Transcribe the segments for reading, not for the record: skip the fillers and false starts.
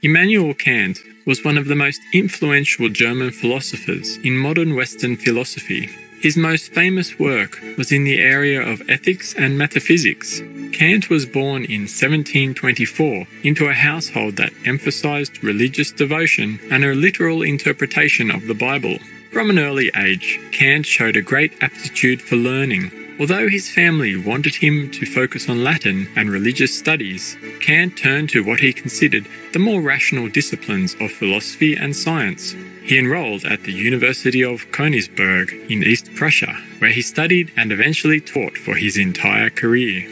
Immanuel Kant was one of the most influential German philosophers in modern Western philosophy. His most famous work was in the area of ethics and metaphysics. Kant was born in 1724 into a household that emphasized religious devotion and a literal interpretation of the Bible. From an early age, Kant showed a great aptitude for learning. Although his family wanted him to focus on Latin and religious studies, Kant turned to what he considered the more rational disciplines of philosophy and science. He enrolled at the University of Königsberg in East Prussia, where he studied and eventually taught for his entire career.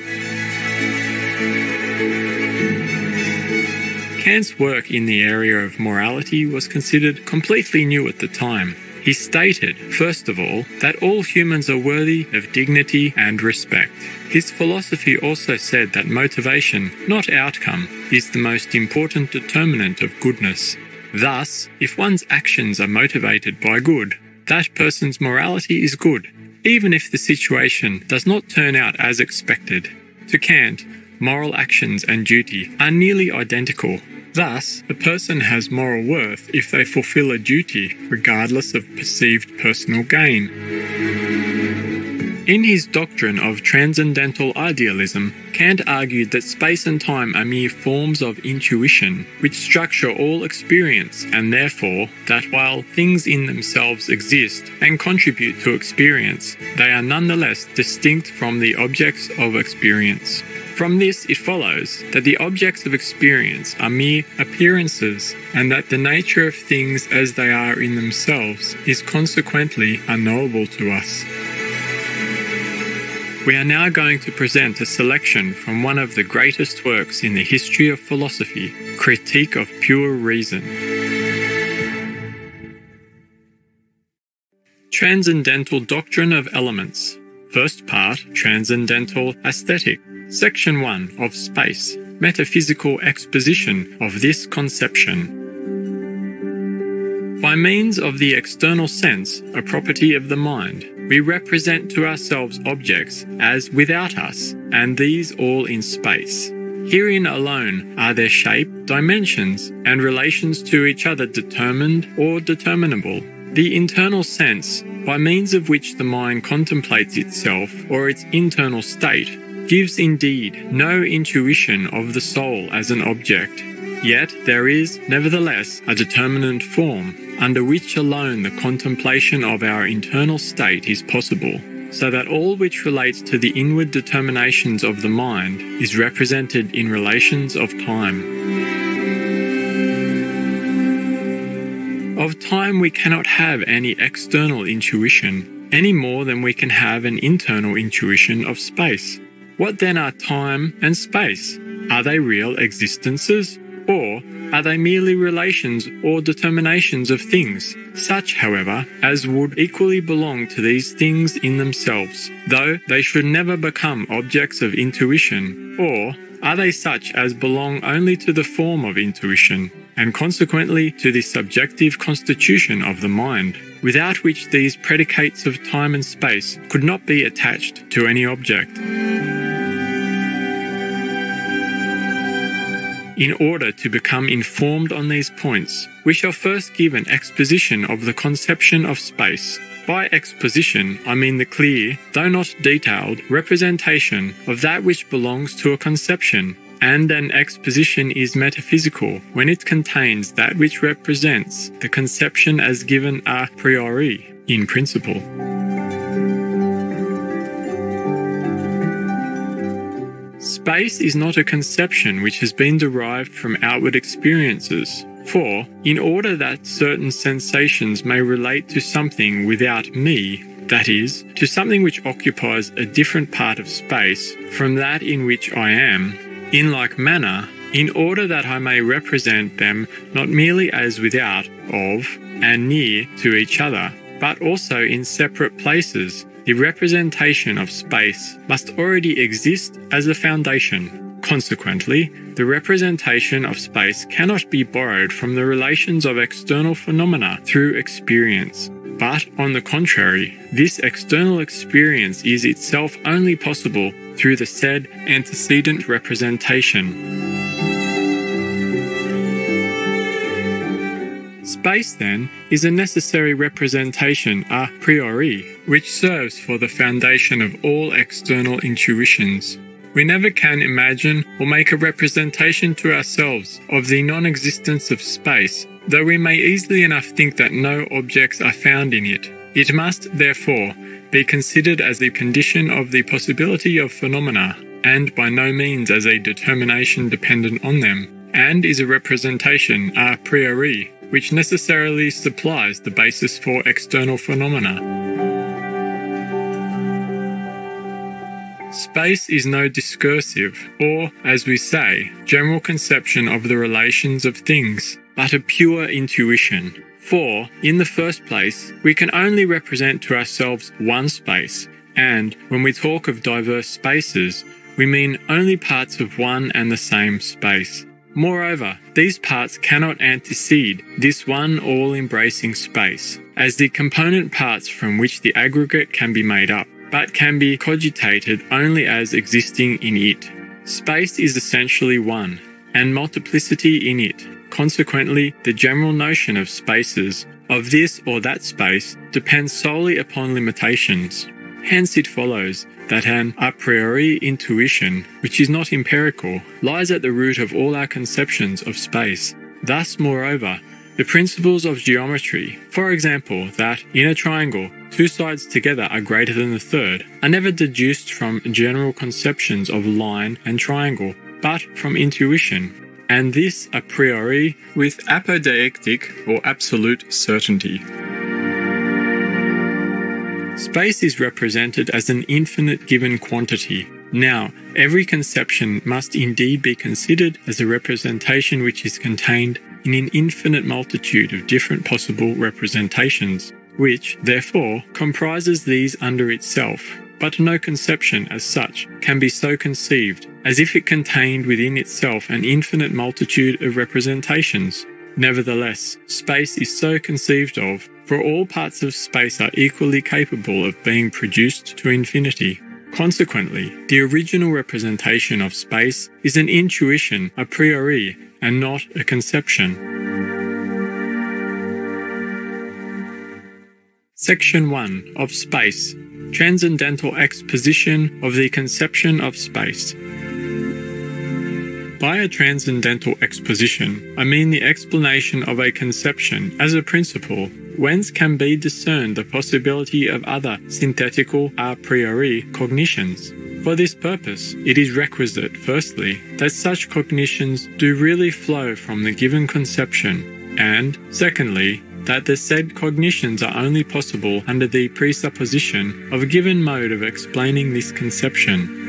Kant's work in the area of morality was considered completely new at the time. He stated, first of all, that all humans are worthy of dignity and respect. His philosophy also said that motivation, not outcome, is the most important determinant of goodness. Thus, if one's actions are motivated by good, that person's morality is good, even if the situation does not turn out as expected. To Kant, moral actions and duty are nearly identical. Thus, a person has moral worth if they fulfill a duty regardless of perceived personal gain. In his doctrine of transcendental idealism, Kant argued that space and time are mere forms of intuition, which structure all experience, and therefore, that while things in themselves exist and contribute to experience, they are nonetheless distinct from the objects of experience. From this, it follows that the objects of experience are mere appearances, and that the nature of things as they are in themselves is consequently unknowable to us. We are now going to present a selection from one of the greatest works in the history of philosophy, Critique of Pure Reason. Transcendental Doctrine of Elements. First part, Transcendental Aesthetic. Section 1 of Space, Metaphysical Exposition of this Conception. By means of the external sense, a property of the mind, we represent to ourselves objects as without us, and these all in space. Herein alone are their shape, dimensions, and relations to each other determined or determinable. The internal sense, by means of which the mind contemplates itself or its internal state, gives indeed no intuition of the soul as an object. Yet there is, nevertheless, a determinate form, under which alone the contemplation of our internal state is possible, so that all which relates to the inward determinations of the mind is represented in relations of time. Of time we cannot have any external intuition, any more than we can have an internal intuition of space. What then are time and space? Are they real existences? Or are they merely relations or determinations of things, such, however, as would equally belong to these things in themselves, though they should never become objects of intuition? Or are they such as belong only to the form of intuition, and consequently to the subjective constitution of the mind, without which these predicates of time and space could not be attached to any object? In order to become informed on these points, we shall first give an exposition of the conception of space. By exposition, I mean the clear, though not detailed, representation of that which belongs to a conception, and an exposition is metaphysical when it contains that which represents the conception as given a priori, in principle. Space is not a conception which has been derived from outward experiences, for, in order that certain sensations may relate to something without me, that is, to something which occupies a different part of space from that in which I am, in like manner, in order that I may represent them not merely as without, of, and near to each other, but also in separate places, the representation of space must already exist as a foundation. Consequently, the representation of space cannot be borrowed from the relations of external phenomena through experience. But, on the contrary, this external experience is itself only possible through the said antecedent representation. Space, then, is a necessary representation a priori, which serves for the foundation of all external intuitions. We never can imagine or make a representation to ourselves of the non-existence of space, though we may easily enough think that no objects are found in it. It must, therefore, be considered as the condition of the possibility of phenomena, and by no means as a determination dependent on them, and is a representation a priori, which necessarily supplies the basis for external phenomena. Space is no discursive, or, as we say, general conception of the relations of things, but a pure intuition. For, in the first place, we can only represent to ourselves one space, and, when we talk of diverse spaces, we mean only parts of one and the same space. Moreover, these parts cannot antecede this one all-embracing space, as the component parts from which the aggregate can be made up, but can be cogitated only as existing in it. Space is essentially one, and multiplicity in it. Consequently, the general notion of spaces, of this or that space, depends solely upon limitations. Hence it follows that an a priori intuition, which is not empirical, lies at the root of all our conceptions of space. Thus, moreover, the principles of geometry, for example, that in a triangle, two sides together are greater than the third, are never deduced from general conceptions of line and triangle, but from intuition, and this a priori with apodeictic or absolute certainty. Space is represented as an infinite given quantity. Now, every conception must indeed be considered as a representation which is contained in an infinite multitude of different possible representations, which, therefore, comprises these under itself. But no conception, as such, can be so conceived as if it contained within itself an infinite multitude of representations. Nevertheless, space is so conceived of, for all parts of space are equally capable of being produced to infinity. Consequently, the original representation of space is an intuition a priori and not a conception. Section 1 of Space. Transcendental exposition of the conception of space. By a transcendental exposition, I mean the explanation of a conception as a principle, whence can be discerned the possibility of other synthetical a priori cognitions. For this purpose, it is requisite, firstly, that such cognitions do really flow from the given conception, and, secondly, that the said cognitions are only possible under the presupposition of a given mode of explaining this conception.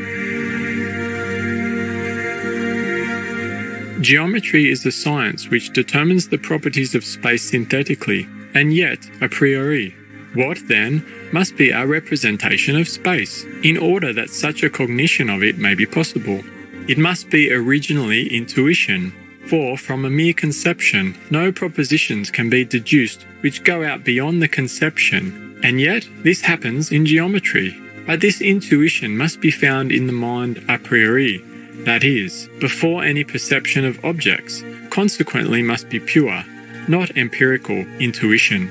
Geometry is the science which determines the properties of space synthetically, and yet a priori. What, then, must be our representation of space, in order that such a cognition of it may be possible? It must be originally intuition, for from a mere conception no propositions can be deduced which go out beyond the conception, and yet this happens in geometry. But this intuition must be found in the mind a priori, that is, before any perception of objects, consequently must be pure, not empirical intuition.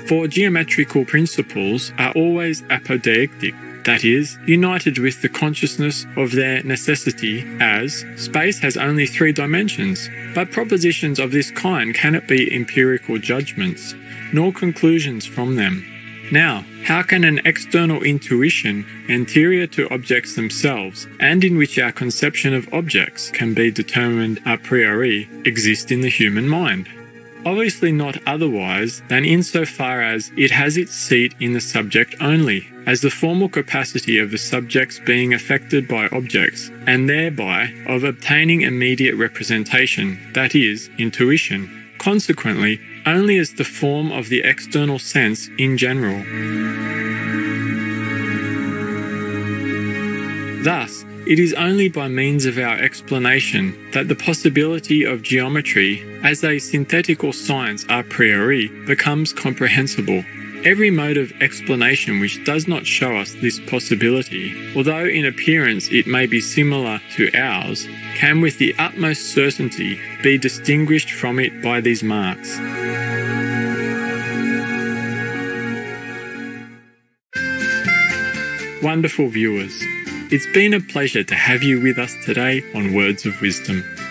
For geometrical principles are always apodeictic, that is, united with the consciousness of their necessity, as space has only 3 dimensions, but propositions of this kind cannot be empirical judgments, nor conclusions from them. Now, how can an external intuition anterior to objects themselves, and in which our conception of objects can be determined a priori, exist in the human mind? Obviously not otherwise than insofar as it has its seat in the subject only, as the formal capacity of the subjects being affected by objects, and thereby of obtaining immediate representation, that is, intuition. Consequently, only as the form of the external sense in general. Thus, it is only by means of our explanation that the possibility of geometry as a synthetical science a priori becomes comprehensible. Every mode of explanation which does not show us this possibility, although in appearance it may be similar to ours, can with the utmost certainty be distinguished from it by these marks. Wonderful viewers, it's been a pleasure to have you with us today on Words of Wisdom.